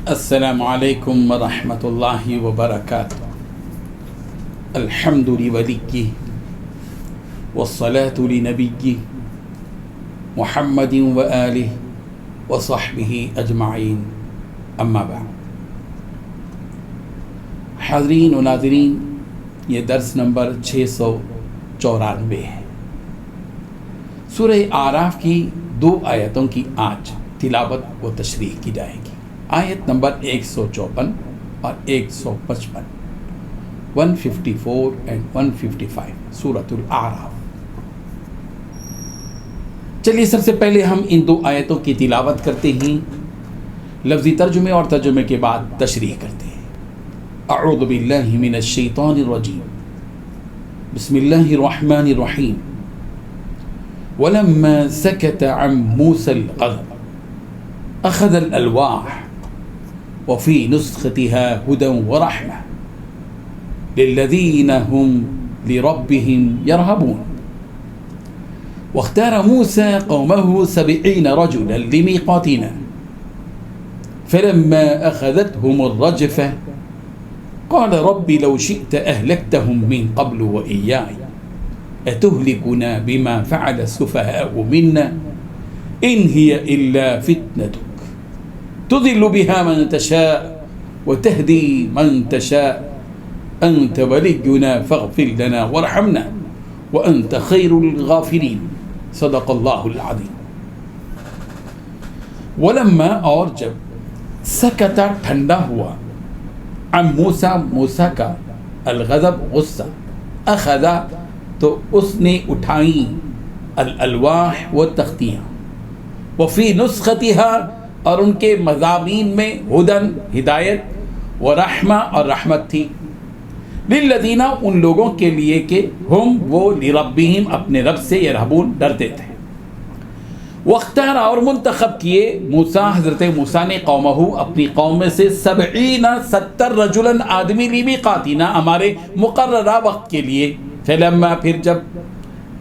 السلام علیکم ورحمۃ اللہ وبرکاتہ. الحمد لولیہ والصلاة لنبیہ محمد وآلہ وصحبہ اجمعین. اما بعد. حاضرین و ناظرین، یہ درس نمبر 694 ہے. سورہ اعراف کی 2 آیتوں کی آج تلاوت و تشریح کی جائے گی. آیت نمبر 154 اور 155، 154 and 155 سورۃ الاعراف. چلیے سب سے پہلے ہم ان 2 آیتوں کی تلاوت کرتے ہیں، لفظی ترجمے اور ترجمے کے بعد تشریح کرتے ہیں. اعوذ باللہ من الشیطان الرجیم، بسم اللہ الرحمن الرحیم. ولما سكت عن موسى الغضب أخذ الألواح وفي نسختها هدى ورحمة للذين هم لربهم يرهبون. واختار موسى قومه 70 رجلا لميقاتنا فلما أخذتهم الرجفة قال رب لو شئت أهلكتهم من قبل وإياي أتهلكنا بما فعل السفهاء منا إن هي إلا فتنتك تضل بها من تشاء وتهدي من تشاء أنت ولينا فاغفر لنا وارحمنا وأنت خير الغافرين. صدق الله العظيم. ولما اور جب سکت ٹھنڈا ہوا عن موسیٰ کا الغضب غصہ، اخذ تو اس نے اٹھائیں الالواح و تختیاں، وفی نسختها اور ان کے مضامین میں ہدن ہدایت، و رحمہ اور رحمت تھی، للذین ان لوگوں کے لیے کہ ہم وہ لربہم اپنے رب سے یرہبون ڈرتے تھے. واختار اور منتخب کیے موسیٰ حضرت موسیٰ نے قومہ اپنی قوم میں سے 70 رجلا آدمی لمیقاتنا ہمارے مقررہ وقت کے لیے. فلما پھر جب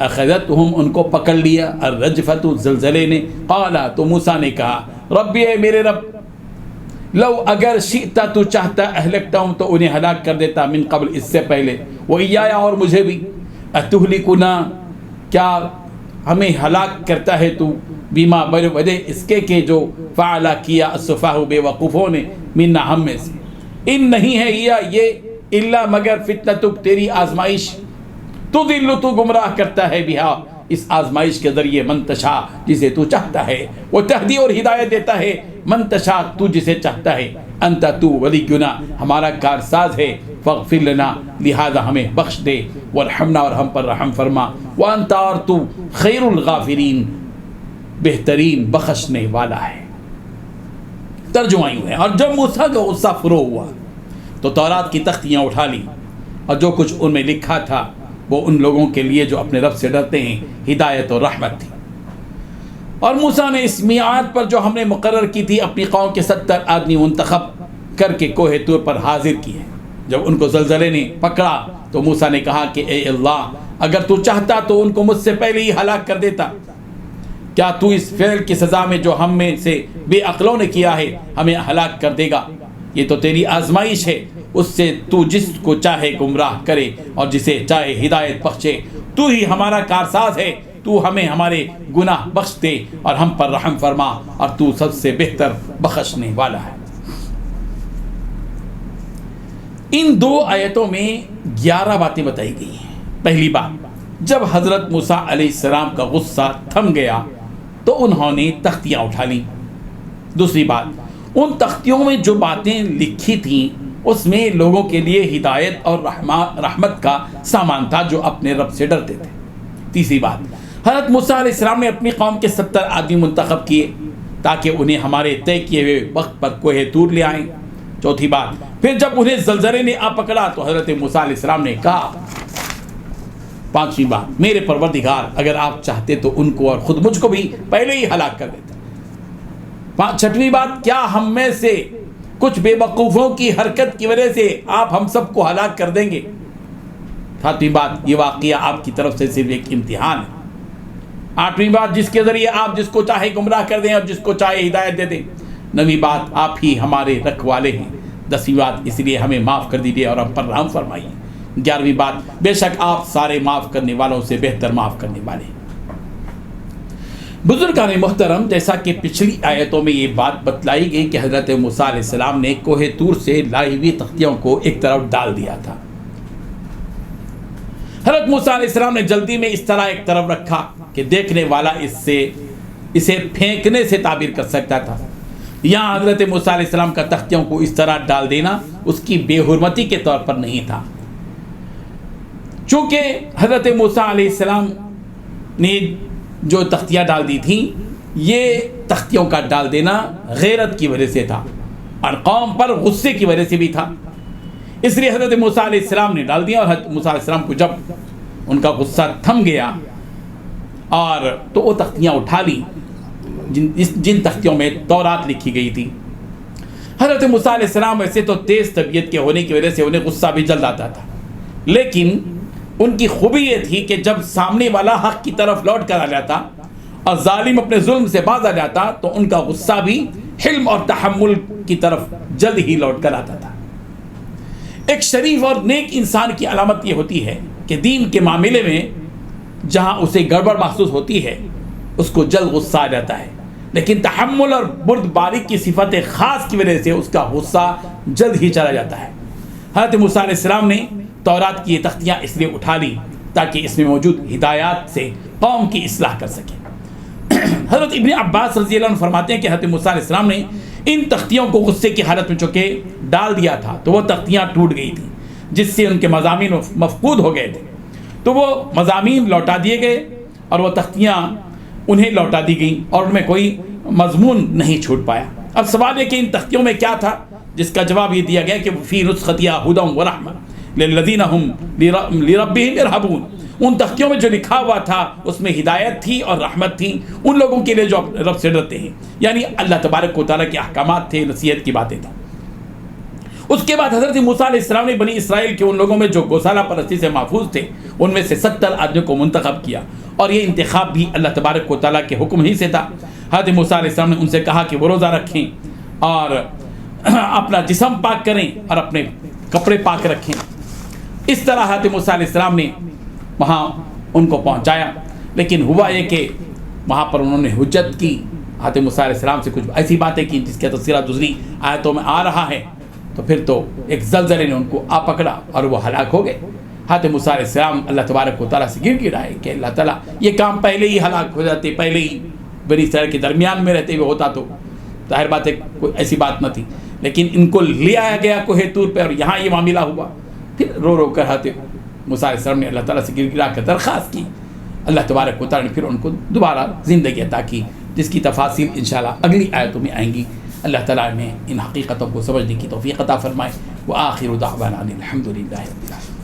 اخذتہم ان کو پکڑ لیا الرجفۃ زلزلے نے، قالا تو موسیٰ نے کہا ربی اے میرے رب، لو اگر شئتا تو چاہتا اہلکتا ہوں تو انہیں ہلاک کر دیتا من قبل اس سے پہلے، وإیایا اور مجھے بھی، اتہلکنا کیا ہمیں ہلاک کرتا ہے تو بیما وجہ اس کے کہ جو فعلا کیا السفہاء بے وقوفوں نے منا ہم میں سے، ان نہیں ہے یہ الا مگر فتنتک تیری آزمائش، تضل تو گمراہ کرتا ہے بہا اس آزمائش کے ذریعے من تشاء جسے تو چاہتا ہے، وہ تہدی اور ہدایت دیتا ہے من تشاء تو جسے چاہتا ہے، انت تو ولینا ہمارا کارساز ہے، فاغفر لنا لہذا ہمیں بخش دے، وارحمنا اور ہم پر رحم فرما، وانت اور تو خیر الغافرین بہترین بخشنے والا ہے. ترجمہ یوں ہے، اور جب موسیٰ کا غصہ فرو ہوا تو تورات کی تختیاں اٹھا لی اور جو کچھ ان میں لکھا تھا وہ ان لوگوں کے لیے جو اپنے رب سے ڈرتے ہیں ہدایت اور رحمت تھی. اور موسیٰ نے اس میعاد پر جو ہم نے مقرر کی تھی اپنی قوم کے 70 آدمی منتخب کر کے کوہ طور پر حاضر کیے. جب ان کو زلزلے نے پکڑا تو موسیٰ نے کہا کہ اے اللہ، اگر تو چاہتا تو ان کو مجھ سے پہلے ہی ہلاک کر دیتا. کیا تو اس فعل کی سزا میں جو ہم میں سے بے عقلوں نے کیا ہے ہمیں ہلاک کر دے گا؟ یہ تو تیری آزمائش ہے، اس سے تو جس کو چاہے گمراہ کرے اور جسے چاہے ہدایت بخشے. تو ہی ہمارا کارساز ہے، تو ہمیں ہمارے گناہ بخش دے اور ہم پر رحم فرما، اور تو سب سے بہتر بخشنے والا ہے. ان 2 آیتوں میں 11 باتیں بتائی گئی ہیں. پہلی بات، جب حضرت موسیٰ علیہ السلام کا غصہ تھم گیا تو انہوں نے تختیاں اٹھا لیں. دوسری بات، ان تختیوں میں جو باتیں لکھی تھیں اس میں لوگوں کے لیے ہدایت اور رحمت کا سامان تھا جو اپنے رب سے ڈرتے تھے. تیسری بات، حضرت موسیٰ علیہ السلام نے اپنی قوم کے 70 آدمی منتخب کیے تاکہ انہیں ہمارے طے کیے ہوئے وقت پر کوہ طور لے آئیں. چوتھی بات، پھر جب انہیں زلزلے نے آ پکڑا تو حضرت موسیٰ علیہ السلام نے کہا. پانچویں بات، میرے پروردگار اگر آپ چاہتے تو ان کو اور خود مجھ کو بھی پہلے ہی ہلاک کر دیتے. چھٹویں بات، کیا ہم میں سے کچھ بے وقوفوں کی حرکت کی وجہ سے آپ ہم سب کو ہلاک کر دیں گے؟ ساتویں بات، یہ واقعہ آپ کی طرف سے صرف ایک امتحان ہے. 8ویں بات، جس کے ذریعے آپ جس کو چاہے گمراہ کر دیں اور جس کو چاہے ہدایت دے دیں۔ 9ویں بات، آپ ہی ہمارے رکھوالے ہیں۔ 10ویں بات، اس لیے ہمیں معاف کر دیجیے اور ہم پر رحم فرمائیے۔ 11ویں بات، بے شک آپ سارے معاف کرنے والوں سے بہتر معاف کرنے والے ہیں۔ بزرگان محترم، جیسا کہ پچھلی آیتوں میں یہ بات بتلائی گئی کہ حضرت موسیٰ علیہ السلام نے کوہ طور سے لائی ہوئی تختیوں کو ایک طرف ڈال دیا تھا۔ حضرت موسیٰ علیہ السلام نے جلدی میں اس طرح ایک طرف رکھا کہ دیکھنے والا اسے پھینکنے سے تعبیر کر سکتا تھا۔ یہاں حضرت موسیٰ علیہ السلام کا تختیوں کو اس طرح ڈال دینا اس کی بے حرمتی کے طور پر نہیں تھا، چونکہ حضرت موسیٰ علیہ السلام نے جو تختیاں ڈال دی تھیں، یہ تختیوں کا ڈال دینا غیرت کی وجہ سے تھا اور قوم پر غصے کی وجہ سے بھی تھا۔ اس لیے حضرت موسیٰ علیہ السلام نے ڈال دیا، اور حضرت موسیٰ علیہ السلام کو جب ان کا غصہ تھم گیا اور تو وہ تختیاں اٹھا لی جن تختیوں میں تورات لکھی گئی تھی۔ حضرت موسیٰ علیہ السلام ویسے تو تیز طبیعت کے ہونے کی وجہ سے انہیں غصہ بھی جلد آتا تھا، لیکن ان کی خوبی یہ تھی کہ جب سامنے والا حق کی طرف لوٹ کر آ جاتا اور ظالم اپنے ظلم سے باز آ جاتا تو ان کا غصہ بھی حلم اور تحمل کی طرف جلد ہی لوٹ کر آتا تھا۔ ایک شریف اور نیک انسان کی علامت یہ ہوتی ہے کہ دین کے معاملے میں جہاں اسے گڑبڑ محسوس ہوتی ہے اس کو جلد غصہ آ جاتا ہے، لیکن تحمل اور بردباری کی صفت خاص کی وجہ سے اس کا غصہ جلد ہی چلا جاتا ہے۔ حضرت موسیٰ علیہ السلام نے تورات کی یہ تختیاں اس لیے اٹھا لی تاکہ اس میں موجود ہدایات سے قوم کی اصلاح کر سکے۔ حضرت ابن عباس رضی اللہ عنہ فرماتے ہیں کہ حضرت موسیٰ علیہ السلام نے ان تختیوں کو غصے کی حالت میں چونکہ ڈال دیا تھا تو وہ تختیاں ٹوٹ گئی تھیں، جس سے ان کے مضامین مفقود ہو گئے تھے، تو وہ مضامین لوٹا دیے گئے اور وہ تختیاں انہیں لوٹا دی گئیں اور ان میں کوئی مضمون نہیں چھوٹ پایا۔ اب سوال ہے کہ ان تختیوں میں کیا تھا، جس کا جواب یہ دیا گیا کہ فی نسختها ھدی ورحمۃ للذین ھم لربہم یرہبون۔ ان تختیوں میں جو لکھا ہوا تھا اس میں ہدایت تھی اور رحمت تھی ان لوگوں کے لیے جو رب سے ڈرتے ہیں، یعنی اللہ تبارک و تعالیٰ کے احکامات تھے، نصیحت کی باتیں تھیں۔ اس کے بعد حضرت موسیٰ علیہ السلام نے بنی اسرائیل کے ان لوگوں میں جو گوسالہ پرستی سے محفوظ تھے ان میں سے 70 آدمیوں کو منتخب کیا، اور یہ انتخاب بھی اللہ تبارک و تعالیٰ کے حکم ہی سے تھا۔ حضرت موسیٰ علیہ السلام نے ان سے کہا کہ وہ روزہ رکھیں اور اپنا جسم پاک کریں اور اپنے کپڑے پاک رکھیں۔ اس طرح حضرت موسیٰ علیہ السلام نے وہاں ان کو پہنچایا، لیکن ہوا یہ کہ وہاں پر انہوں نے حجت کی، حضرت موسیٰ علیہ السلام سے کچھ ایسی باتیں کی جس کا تذکرہ دوسری آیتوں میں آ رہا ہے، تو پھر تو ایک زلزلے نے ان کو آ پکڑا اور وہ ہلاک ہو گئے۔ حضرت موسیٰ علیہ السلام اللہ تبارک و تعالیٰ سے گر گرائے کہ اللہ تعالیٰ یہ کام پہلے ہی ہلاک ہو جاتے، پہلے ہی بنی اسرائیل کے درمیان میں رہتے ہوئے ہوتا تو ظاہر بات ہے کوئی ایسی بات نہ تھی، لیکن ان کو لے آیا گیا کوہ طور پہ اور یہاں یہ معاملہ ہوا۔ پھر رو رو کر حضرت موسیٰ علیہ السلام نے اللہ تعالیٰ سے گر گرا کر درخواست کی، اللہ تبارک و تعالیٰ نے پھر ان کو دوبارہ زندگی عطا کی، جس کی تفاصیل انشاءاللہ اگلی آیتوں میں آئیں گی۔ اللہ تعالیٰ نے ان حقیقتوں کو سمجھنے کی توفیق عطا فرمائے۔ وآخر دعوانا الحمدللہ رب العالمین۔